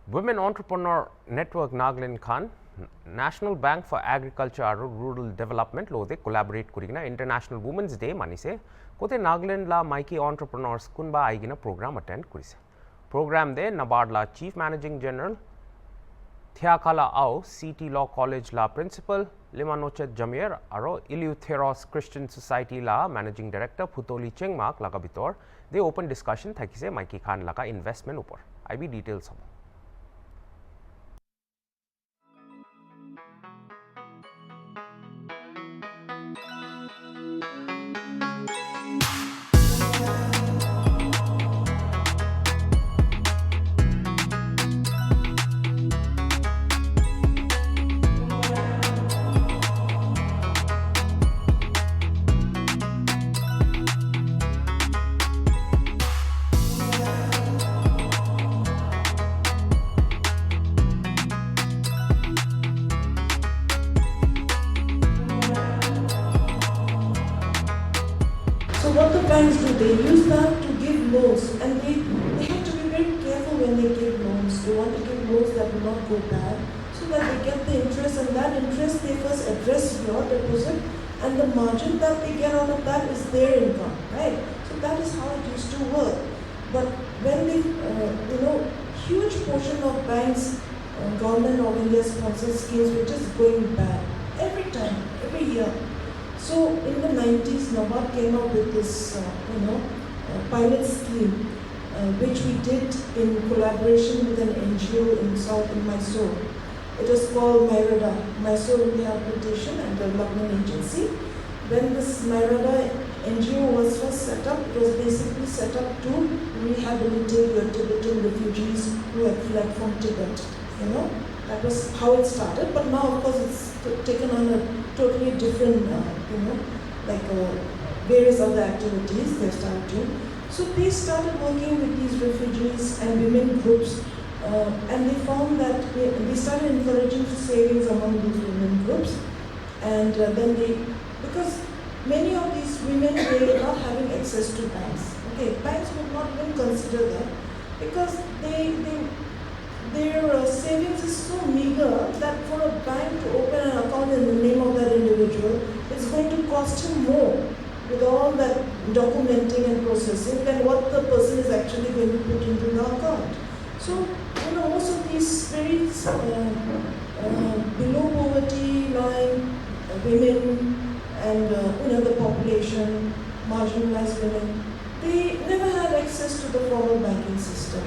Women Entrepreneur Network Nagalin Khan, National Bank for Agriculture and Rural Development lode collaborate kurigina International Women's Day manise kote Nagaland la Mikey Entrepreneurs kunba aigina program attend kurise. Program de Nabard la Chief Managing General Thiakala Au CT Law College la Principal Limanochet Jamir aro Eleutheros Christian Society la Managing Director Phutoli Chengmak laga bitor de open discussion thakise Mikey Khan laga investment upor IB details hobo. So what the banks do, they use that to give loans, and they have to be very careful when they give loans. They want to give loans that will not go bad, so that they get the interest, and that interest they first address your deposit, and the margin that they get out of that is their income, right? So that is how it used to work. But when they, huge portion of banks, government of India sponsored schemes, which is going bad every time, every year. So in the 90s, NABARD came up with this, pilot scheme, which we did in collaboration with an NGO in Mysore. It was called MyRADA, Mysore Rehabilitation and Development Agency. When this MyRADA NGO was first set up, it was basically set up to rehabilitate your Tibetan refugees who had fled from Tibet. That was how it started. But now, of course, it's taken on a totally different, various other activities they started doing. So they started working with these refugees and women groups, and they found that they started encouraging savings among these women groups. And then because many of these women, they were not having access to banks. Okay, banks would not even consider that because their savings is so meager that for a bank to open an account in the name of that individual, it's going to cost him more with all that documenting and processing than what the person is actually going to put into the account. So, most of these very below poverty line women and the population, marginalized women, they never had access to the formal banking system.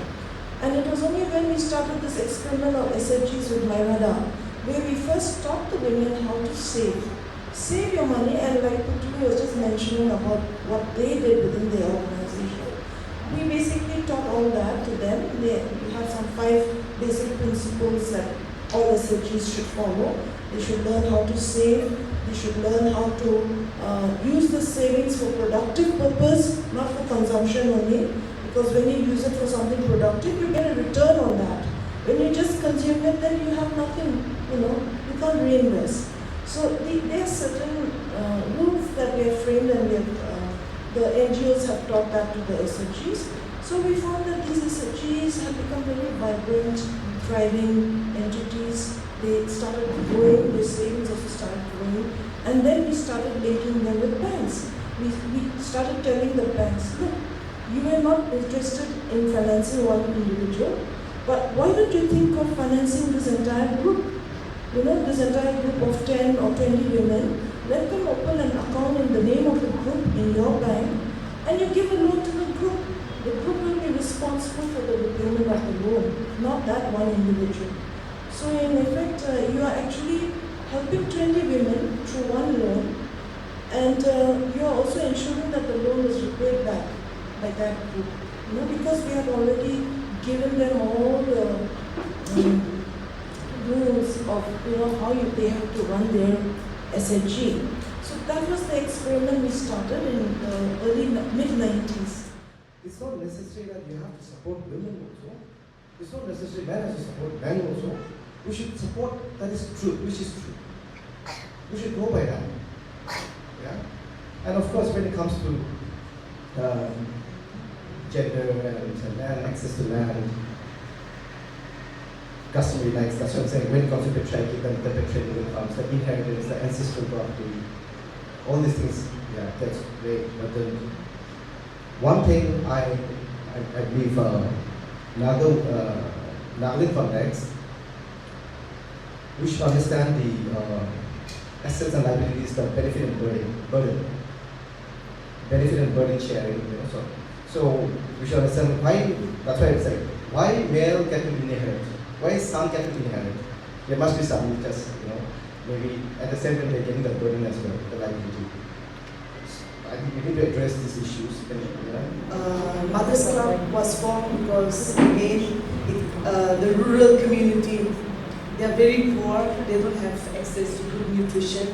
And it was only when we started this experiment of SFGs with MyRADA, where we first taught the women how to save. Save your money, and like Putuli was just mentioning about what they did within their organization. We basically taught all that to them. We have some 5 basic principles that all SFGs should follow. They should learn how to save. They should learn how to use the savings for productive purpose, not for consumption only. Because when you use it for something productive, you get a return on that. When you just consume it, then you have nothing, you can't reinvest. So there are certain rules that we have framed, and the NGOs have taught that to the SFGs. So we found that these SFGs have become very vibrant, thriving entities. They started growing, their savings also started growing, and then we started linking them with banks. We started telling the banks, look, you are not interested in financing one individual, but why don't you think of financing this entire group? This entire group of 10 or 20 women, let them open an account in the name of the group in your bank, and you give a loan to the group. The group will be responsible for the repayment of the loan, not that one individual. So in effect, you are actually helping 20 women through one loan, and you are also ensuring that the loan is repaid back by that group, because we have already given them all the rules of how they have to run their SHG. So that was the experiment we started in the early mid-90s. It's not necessary that you have to support women also. It's not necessary men have to support men also. We should support that is truth, which is true. We should go by that. Yeah? And of course, when it comes to gender and land, access to land, customary rights. That's what I'm saying. When it comes to patriarchy, then the patriarchal comes, the inheritance, the ancestral property, all these things. Yeah, that's great. But then one thing I believe Nagaland context, we should understand the assets and liabilities, the benefit and burden, benefit and burden sharing. You know, so we should understand why. That's why it's like why male can inherit, why son can inherit. There must be some because maybe at the same time they're getting the burden as well, the liability. I think we need to address these issues. Mothers Club was formed because again, the rural community, they are very poor, they don't have access to good nutrition,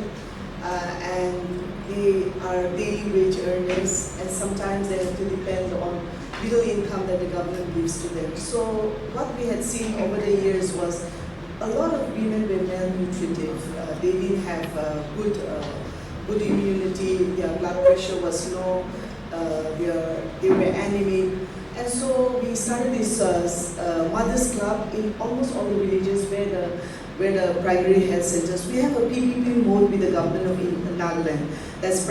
and they are daily wage earners, and sometimes they have to depend on little income that the government gives to them. So what we had seen over the years was a lot of women were malnutritive. They didn't have good immunity, their blood pressure was low, they were anemic. And so we started this Mothers Club in almost all the villages where the primary health centers. We have a PPP mode with the government of Nagaland. That's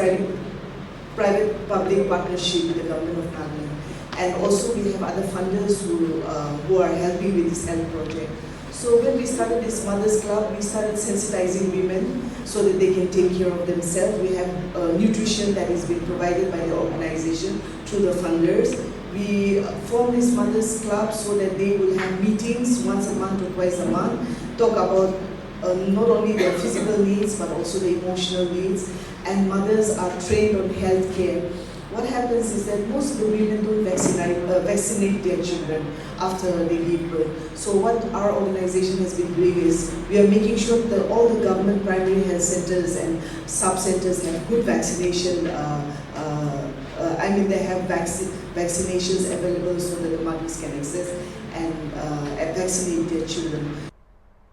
private-public partnership with the government of Nagaland. And also we have other funders who are helping with this health project. So when we started this Mothers Club, we started sensitizing women so that they can take care of themselves. We have nutrition that is being provided by the organization through the funders. We formed this Mothers Club so that they will have meetings once a month or twice a month, talk about not only their physical needs but also the emotional needs. And mothers are trained on health care. What happens is that most of the women don't vaccinate their children after they give birth. So what our organization has been doing is we are making sure that all the government primary health centers and sub-centers have good vaccination. They have vaccinations available so that the mothers can access and vaccinate their children.